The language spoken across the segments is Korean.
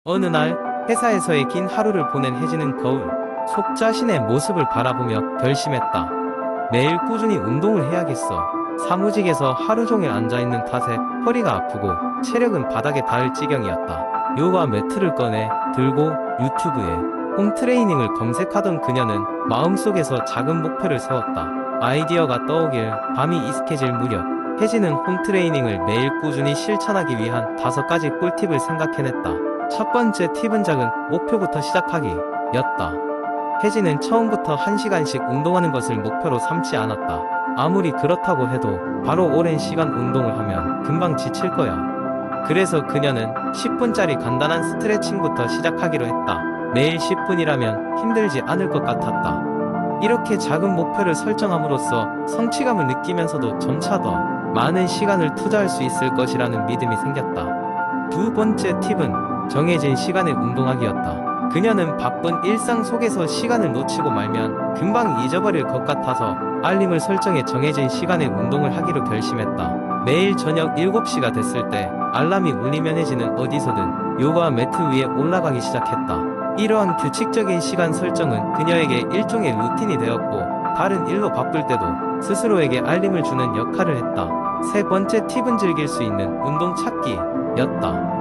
어느 날 회사에서의 긴 하루를 보낸 혜진은 거울 속 자신의 모습을 바라보며 결심했다. 매일 꾸준히 운동을 해야겠어. 사무직에서 하루 종일 앉아있는 탓에 허리가 아프고 체력은 바닥에 닿을 지경이었다. 요가 매트를 꺼내 들고 유튜브에 홈트레이닝을 검색하던 그녀는 마음속에서 작은 목표를 세웠다. 아이디어가 떠오길 밤이 이슥해질 무렵 혜진은 홈트레이닝을 매일 꾸준히 실천하기 위한 5가지 꿀팁을 생각해냈다. 첫 번째 팁은 작은 목표부터 시작하기 였다. 혜진은 처음부터 1시간씩 운동하는 것을 목표로 삼지 않았다. 아무리 그렇다고 해도 바로 오랜 시간 운동을 하면 금방 지칠 거야. 그래서 그녀는 10분짜리 간단한 스트레칭부터 시작하기로 했다. 매일 10분이라면 힘들지 않을 것 같았다. 이렇게 작은 목표를 설정함으로써 성취감을 느끼면서도 점차 더 많은 시간을 투자할 수 있을 것이라는 믿음이 생겼다. 두 번째 팁은 정해진 시간에 운동하기였다. 그녀는 바쁜 일상 속에서 시간을 놓치고 말면 금방 잊어버릴 것 같아서 알림을 설정해 정해진 시간에 운동을 하기로 결심했다. 매일 저녁 7시가 됐을 때 알람이 울리면 혜진은 어디서든 요가 매트 위에 올라가기 시작했다. 이러한 규칙적인 시간 설정은 그녀에게 일종의 루틴이 되었고 다른 일로 바쁠 때도 스스로에게 알림을 주는 역할을 했다. 세 번째 팁은 즐길 수 있는 운동 찾기 였다.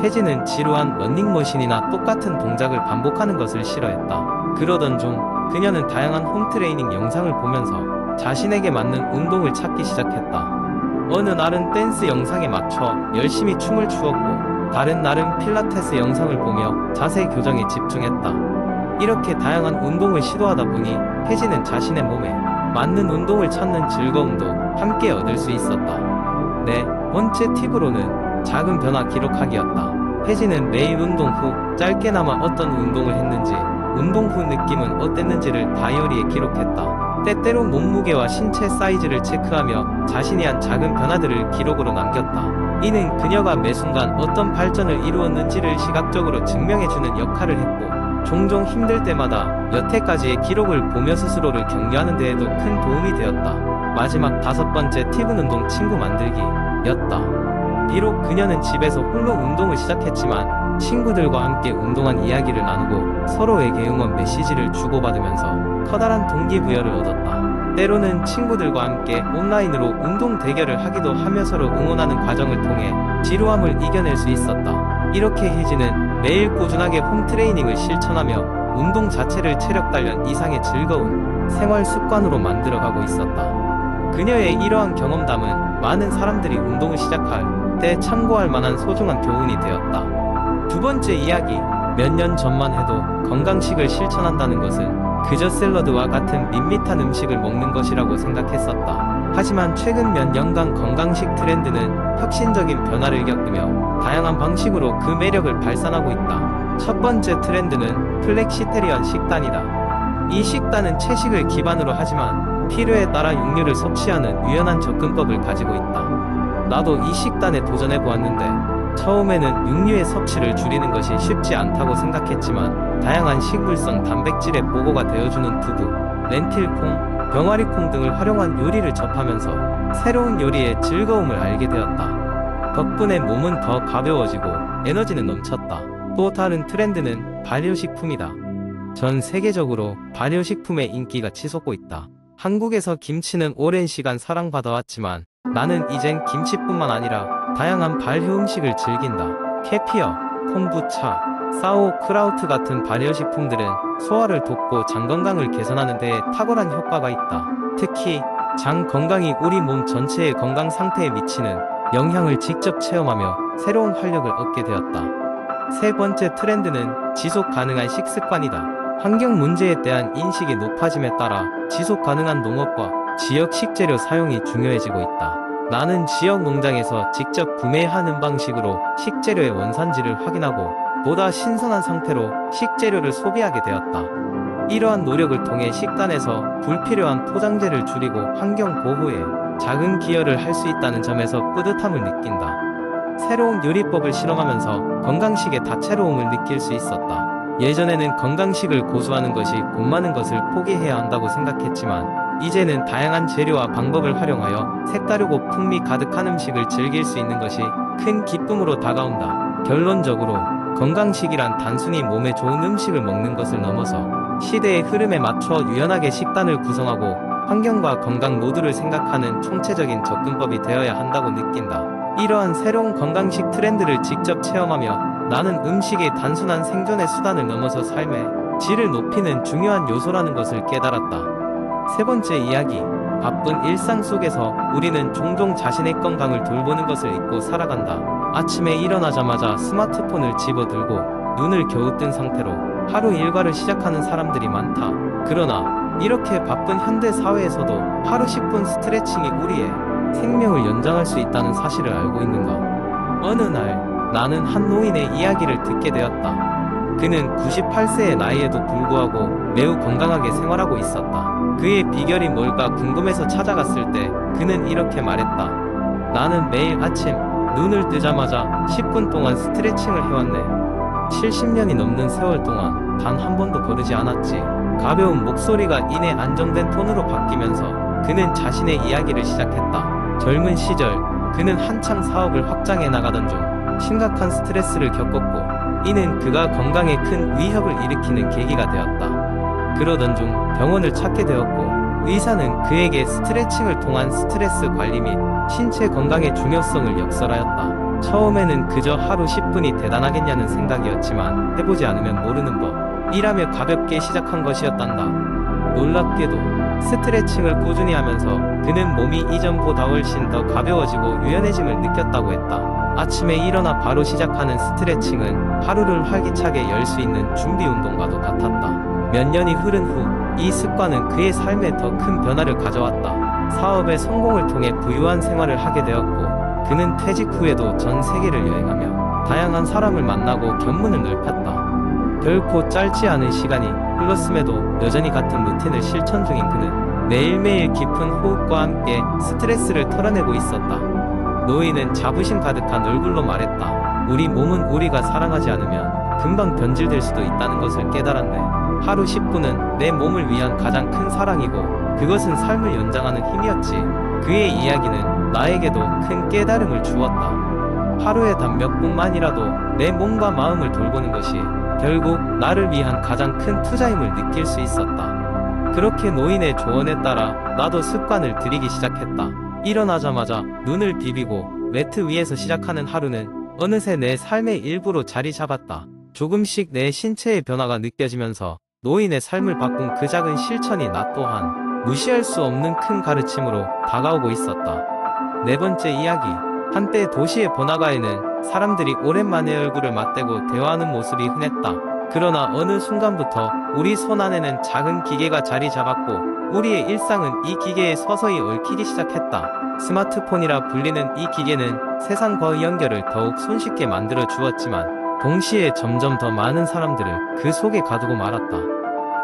혜진은 지루한 러닝머신이나 똑같은 동작을 반복하는 것을 싫어했다. 그러던 중 그녀는 다양한 홈트레이닝 영상을 보면서 자신에게 맞는 운동을 찾기 시작했다. 어느 날은 댄스 영상에 맞춰 열심히 춤을 추었고 다른 날은 필라테스 영상을 보며 자세 교정에 집중했다. 이렇게 다양한 운동을 시도하다 보니 혜진은 자신의 몸에 맞는 운동을 찾는 즐거움도 함께 얻을 수 있었다. 네 번째 팁으로는 작은 변화 기록하기였다. 혜진은 매일 운동 후 짧게나마 어떤 운동을 했는지 운동 후 느낌은 어땠는지를 다이어리에 기록했다. 때때로 몸무게와 신체 사이즈를 체크하며 자신이 한 작은 변화들을 기록으로 남겼다. 이는 그녀가 매 순간 어떤 발전을 이루었는지를 시각적으로 증명해주는 역할을 했고 종종 힘들 때마다 여태까지의 기록을 보며 스스로를 격려하는 데에도 큰 도움이 되었다. 마지막 5번째 팁은 운동 친구 만들기 였다. 비록 그녀는 집에서 홀로 운동을 시작했지만 친구들과 함께 운동한 이야기를 나누고 서로에게 응원 메시지를 주고받으면서 커다란 동기부여를 얻었다. 때로는 친구들과 함께 온라인으로 운동 대결을 하기도 하며 서로 응원하는 과정을 통해 지루함을 이겨낼 수 있었다. 이렇게 혜진은 매일 꾸준하게 홈트레이닝을 실천하며 운동 자체를 체력 단련 이상의 즐거운 생활 습관으로 만들어가고 있었다. 그녀의 이러한 경험담은 많은 사람들이 운동을 시작할 때 참고할 만한 소중한 교훈이 되었다. 두 번째 이야기, 몇 년 전만 해도 건강식을 실천한다는 것은 그저 샐러드와 같은 밋밋한 음식을 먹는 것이라고 생각했었다. 하지만 최근 몇 년간 건강식 트렌드는 혁신적인 변화를 겪으며 다양한 방식으로 그 매력을 발산하고 있다. 첫 번째 트렌드는 플렉시테리언 식단이다. 이 식단은 채식을 기반으로 하지만 필요에 따라 육류를 섭취하는 유연한 접근법을 가지고 있다. 나도 이 식단에 도전해보았는데 처음에는 육류의 섭취를 줄이는 것이 쉽지 않다고 생각했지만 다양한 식물성 단백질의 보고가 되어주는 두부, 렌틸콩, 병아리콩 등을 활용한 요리를 접하면서 새로운 요리의 즐거움을 알게 되었다. 덕분에 몸은 더 가벼워지고 에너지는 넘쳤다. 또 다른 트렌드는 발효식품이다. 전 세계적으로 발효식품의 인기가 치솟고 있다. 한국에서 김치는 오랜 시간 사랑받아왔지만 나는 이젠 김치뿐만 아니라 다양한 발효 음식을 즐긴다. 케피어, 콤부차, 사우크라우트 같은 발효식품들은 소화를 돕고 장 건강을 개선하는 데에 탁월한 효과가 있다. 특히 장 건강이 우리 몸 전체의 건강 상태에 미치는 영향을 직접 체험하며 새로운 활력을 얻게 되었다. 세 번째 트렌드는 지속 가능한 식습관이다. 환경 문제에 대한 인식이 높아짐에 따라 지속 가능한 농업과 지역 식재료 사용이 중요해지고 있다. 나는 지역 농장에서 직접 구매하는 방식으로 식재료의 원산지를 확인하고 보다 신선한 상태로 식재료를 소비하게 되었다. 이러한 노력을 통해 식단에서 불필요한 포장재를 줄이고 환경 보호에 작은 기여를 할 수 있다는 점에서 뿌듯함을 느낀다. 새로운 요리법을 실험하면서 건강식의 다채로움을 느낄 수 있었다. 예전에는 건강식을 고수하는 것이 돈 많은 것을 포기해야 한다고 생각했지만 이제는 다양한 재료와 방법을 활용하여 색다르고 풍미 가득한 음식을 즐길 수 있는 것이 큰 기쁨으로 다가온다. 결론적으로 건강식이란 단순히 몸에 좋은 음식을 먹는 것을 넘어서 시대의 흐름에 맞춰 유연하게 식단을 구성하고 환경과 건강 모두를 생각하는 총체적인 접근법이 되어야 한다고 느낀다. 이러한 새로운 건강식 트렌드를 직접 체험하며 나는 음식이 단순한 생존의 수단을 넘어서 삶의 질을 높이는 중요한 요소라는 것을 깨달았다. 세 번째 이야기. 바쁜 일상 속에서 우리는 종종 자신의 건강을 돌보는 것을 잊고 살아간다. 아침에 일어나자마자 스마트폰을 집어들고 눈을 겨우 뜬 상태로 하루 일과를 시작하는 사람들이 많다. 그러나 이렇게 바쁜 현대 사회에서도 하루 10분 스트레칭이 우리의 생명을 연장할 수 있다는 사실을 알고 있는가? 어느 날 나는 한 노인의 이야기를 듣게 되었다. 그는 98세의 나이에도 불구하고 매우 건강하게 생활하고 있었다. 그의 비결이 뭘까 궁금해서 찾아갔을 때 그는 이렇게 말했다. 나는 매일 아침 눈을 뜨자마자 10분 동안 스트레칭을 해왔네. 70년이 넘는 세월 동안 단 한 번도 거르지 않았지. 가벼운 목소리가 이내 안정된 톤으로 바뀌면서 그는 자신의 이야기를 시작했다. 젊은 시절 그는 한창 사업을 확장해 나가던 중 심각한 스트레스를 겪었고 이는 그가 건강에 큰 위협을 일으키는 계기가 되었다. 그러던 중 병원을 찾게 되었고 의사는 그에게 스트레칭을 통한 스트레스 관리 및 신체 건강의 중요성을 역설하였다. 처음에는 그저 하루 10분이 대단하겠냐는 생각이었지만 해보지 않으면 모르는 법이라며 가볍게 시작한 것이었단다. 놀랍게도 스트레칭을 꾸준히 하면서 그는 몸이 이전보다 훨씬 더 가벼워지고 유연해짐을 느꼈다고 했다. 아침에 일어나 바로 시작하는 스트레칭은 하루를 활기차게 열 수 있는 준비 운동과도 같았다. 몇 년이 흐른 후 이 습관은 그의 삶에 더 큰 변화를 가져왔다. 사업의 성공을 통해 부유한 생활을 하게 되었고 그는 퇴직 후에도 전 세계를 여행하며 다양한 사람을 만나고 견문을 넓혔다. 결코 짧지 않은 시간이 흘렀음에도 여전히 같은 루틴을 실천 중인 그는 매일매일 깊은 호흡과 함께 스트레스를 털어내고 있었다. 노인은 자부심 가득한 얼굴로 말했다. 우리 몸은 우리가 사랑하지 않으면 금방 변질될 수도 있다는 것을 깨달았네. 하루 10분은 내 몸을 위한 가장 큰 사랑이고 그것은 삶을 연장하는 힘이었지. 그의 이야기는 나에게도 큰 깨달음을 주었다. 하루에 단 몇 분만이라도 내 몸과 마음을 돌보는 것이 결국 나를 위한 가장 큰 투자임을 느낄 수 있었다. 그렇게 노인의 조언에 따라 나도 습관을 들이기 시작했다. 일어나자마자 눈을 비비고 매트 위에서 시작하는 하루는 어느새 내 삶의 일부로 자리 잡았다. 조금씩 내 신체의 변화가 느껴지면서 노인의 삶을 바꾼 그 작은 실천이 나 또한 무시할 수 없는 큰 가르침으로 다가오고 있었다. 네 번째 이야기. 한때 도시의 번화가에는 사람들이 오랜만에 얼굴을 맞대고 대화하는 모습이 흔했다. 그러나 어느 순간부터 우리 손 안에는 작은 기계가 자리 잡았고 우리의 일상은 이 기계에 서서히 얽히기 시작했다. 스마트폰이라 불리는 이 기계는 세상과의 연결을 더욱 손쉽게 만들어 주었지만 동시에 점점 더 많은 사람들을 그 속에 가두고 말았다.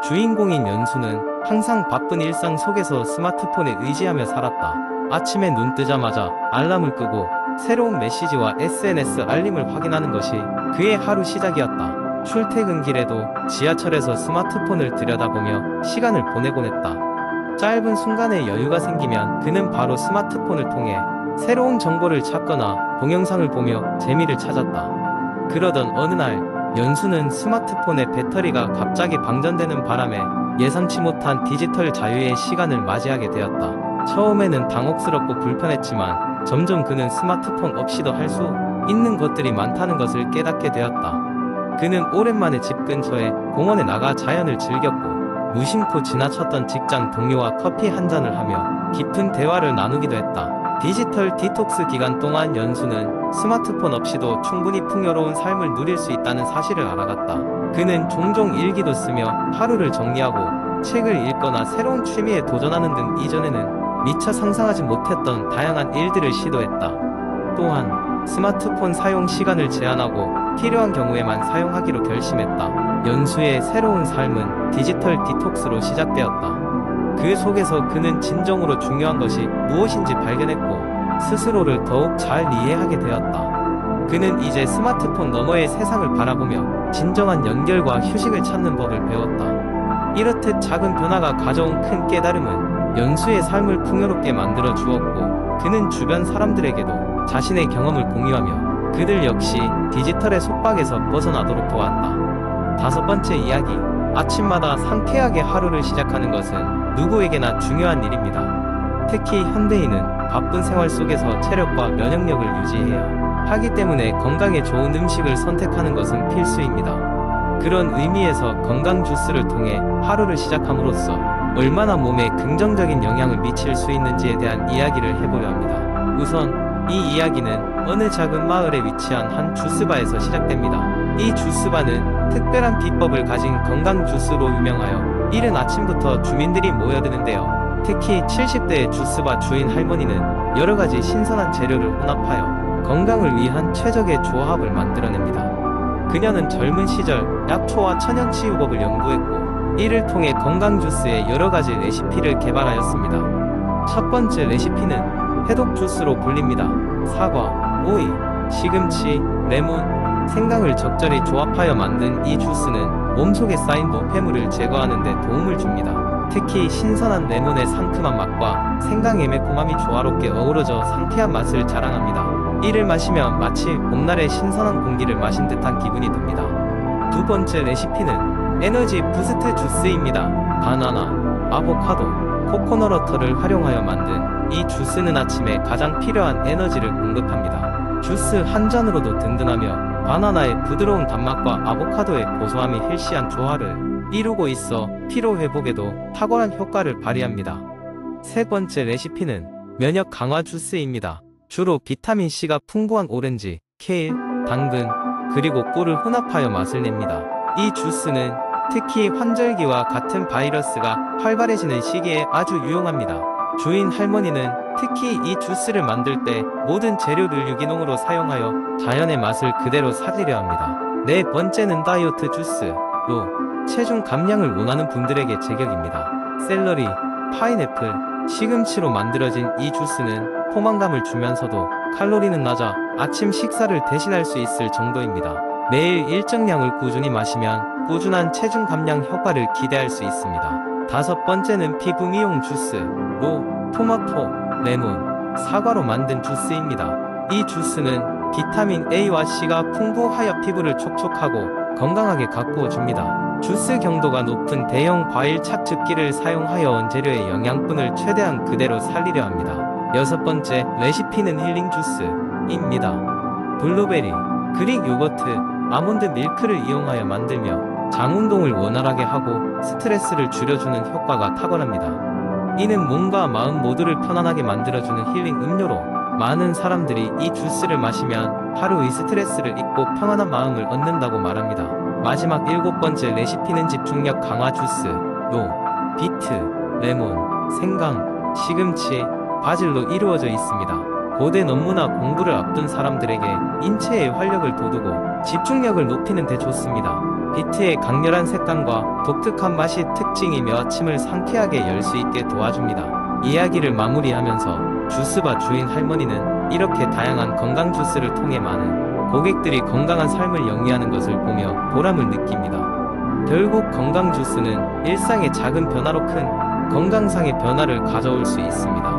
주인공인 연수는 항상 바쁜 일상 속에서 스마트폰에 의지하며 살았다. 아침에 눈 뜨자마자 알람을 끄고 새로운 메시지와 SNS 알림을 확인하는 것이 그의 하루 시작이었다. 출퇴근길에도 지하철에서 스마트폰을 들여다보며 시간을 보내곤 했다. 짧은 순간에 여유가 생기면 그는 바로 스마트폰을 통해 새로운 정보를 찾거나 동영상을 보며 재미를 찾았다. 그러던 어느 날 연수는 스마트폰의 배터리가 갑자기 방전되는 바람에 예상치 못한 디지털 자유의 시간을 맞이하게 되었다. 처음에는 당혹스럽고 불편했지만 점점 그는 스마트폰 없이도 할 수 있는 것들이 많다는 것을 깨닫게 되었다. 그는 오랜만에 집 근처의 공원에 나가 자연을 즐겼고 무심코 지나쳤던 직장 동료와 커피 한 잔을 하며 깊은 대화를 나누기도 했다. 디지털 디톡스 기간 동안 연수는 스마트폰 없이도 충분히 풍요로운 삶을 누릴 수 있다는 사실을 알아갔다. 그는 종종 일기도 쓰며 하루를 정리하고 책을 읽거나 새로운 취미에 도전하는 등 이전에는 미처 상상하지 못했던 다양한 일들을 시도했다. 또한 스마트폰 사용 시간을 제한하고 필요한 경우에만 사용하기로 결심했다. 연수의 새로운 삶은 디지털 디톡스로 시작되었다. 그 속에서 그는 진정으로 중요한 것이 무엇인지 발견했고 스스로를 더욱 잘 이해하게 되었다. 그는 이제 스마트폰 너머의 세상을 바라보며 진정한 연결과 휴식을 찾는 법을 배웠다. 이렇듯 작은 변화가 가져온 큰 깨달음은 연수의 삶을 풍요롭게 만들어 주었고 그는 주변 사람들에게도 자신의 경험을 공유하며 그들 역시 디지털의 속박에서 벗어나도록 도왔다. 5번째 이야기. 아침마다 상쾌하게 하루를 시작하는 것은 누구에게나 중요한 일입니다. 특히 현대인은 바쁜 생활 속에서 체력과 면역력을 유지해야 하기 때문에 건강에 좋은 음식을 선택하는 것은 필수입니다. 그런 의미에서 건강 주스를 통해 하루를 시작함으로써 얼마나 몸에 긍정적인 영향을 미칠 수 있는지에 대한 이야기를 해보려 합니다. 우선 이 이야기는 어느 작은 마을에 위치한 한 주스바에서 시작됩니다. 이 주스바는 특별한 비법을 가진 건강 주스로 유명하여 이른 아침부터 주민들이 모여드는데요. 특히 70대의 주스바 주인 할머니는 여러가지 신선한 재료를 혼합하여 건강을 위한 최적의 조합을 만들어냅니다. 그녀는 젊은 시절 약초와 천연치유법을 연구했고 이를 통해 건강 주스의 여러가지 레시피를 개발하였습니다. 첫 번째 레시피는 해독 주스로 불립니다. 사과, 오이, 시금치, 레몬, 생강을 적절히 조합하여 만든 이 주스는 몸속에 쌓인 노폐물을 제거하는 데 도움을 줍니다. 특히 신선한 레몬의 상큼한 맛과 생강의 매콤함이 조화롭게 어우러져 상쾌한 맛을 자랑합니다. 이를 마시면 마치 봄날의 신선한 공기를 마신 듯한 기분이 듭니다. 두 번째 레시피는 에너지 부스트 주스입니다. 바나나, 아보카도, 코코넛 워터를 활용하여 만든 이 주스는 아침에 가장 필요한 에너지를 공급합니다. 주스 한 잔으로도 든든하며 바나나의 부드러운 단맛과 아보카도의 고소함이 헬시한 조화를 이루고 있어 피로 회복에도 탁월한 효과를 발휘합니다. 세 번째 레시피는 면역 강화 주스입니다. 주로 비타민C가 풍부한 오렌지, 케일, 당근, 그리고 꿀을 혼합하여 맛을 냅니다. 이 주스는 특히 환절기와 같은 바이러스가 활발해지는 시기에 아주 유용합니다. 주인 할머니는 특히 이 주스를 만들 때 모든 재료를 유기농으로 사용하여 자연의 맛을 그대로 살리려 합니다. 네 번째는 다이어트 주스로 체중 감량을 원하는 분들에게 제격입니다. 샐러리, 파인애플, 시금치로 만들어진 이 주스는 포만감을 주면서도 칼로리는 낮아 아침 식사를 대신할 수 있을 정도입니다. 매일 일정량을 꾸준히 마시면 꾸준한 체중 감량 효과를 기대할 수 있습니다. 다섯 번째는 피부 미용 주스로 토마토, 레몬, 사과로 만든 주스입니다. 이 주스는 비타민 A와 C가 풍부하여 피부를 촉촉하고 건강하게 가꾸어 줍니다. 주스 경도가 높은 대형 과일 착즙기를 사용하여 원재료의 영양분을 최대한 그대로 살리려 합니다. 여섯 번째 레시피는 힐링 주스입니다. 블루베리, 그릭 요거트, 아몬드 밀크를 이용하여 만들며 장 운동을 원활하게 하고 스트레스를 줄여주는 효과가 탁월합니다. 이는 몸과 마음 모두를 편안하게 만들어주는 힐링 음료로 많은 사람들이 이 주스를 마시면 하루의 스트레스를 잊고 평안한 마음을 얻는다고 말합니다. 마지막 일곱 번째 레시피는 집중력 강화 주스로 비트, 레몬, 생강, 시금치, 바질로 이루어져 있습니다. 고된 업무나 공부를 앞둔 사람들에게 인체의 활력을 돋우고 집중력을 높이는 데 좋습니다. 비트의 강렬한 색감과 독특한 맛이 특징이며 아침을 상쾌하게 열 수 있게 도와줍니다. 이야기를 마무리하면서 주스바 주인 할머니는 이렇게 다양한 건강 주스를 통해 많은 고객들이 건강한 삶을 영위하는 것을 보며 보람을 느낍니다. 결국 건강 주스는 일상의 작은 변화로 큰 건강상의 변화를 가져올 수 있습니다.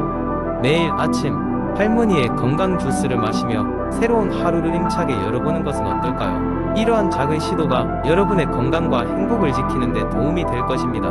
매일 아침 할머니의 건강 주스를 마시며 새로운 하루를 힘차게 열어보는 것은 어떨까요? 이러한 작은 시도가 여러분의 건강과 행복을 지키는 데 도움이 될 것입니다.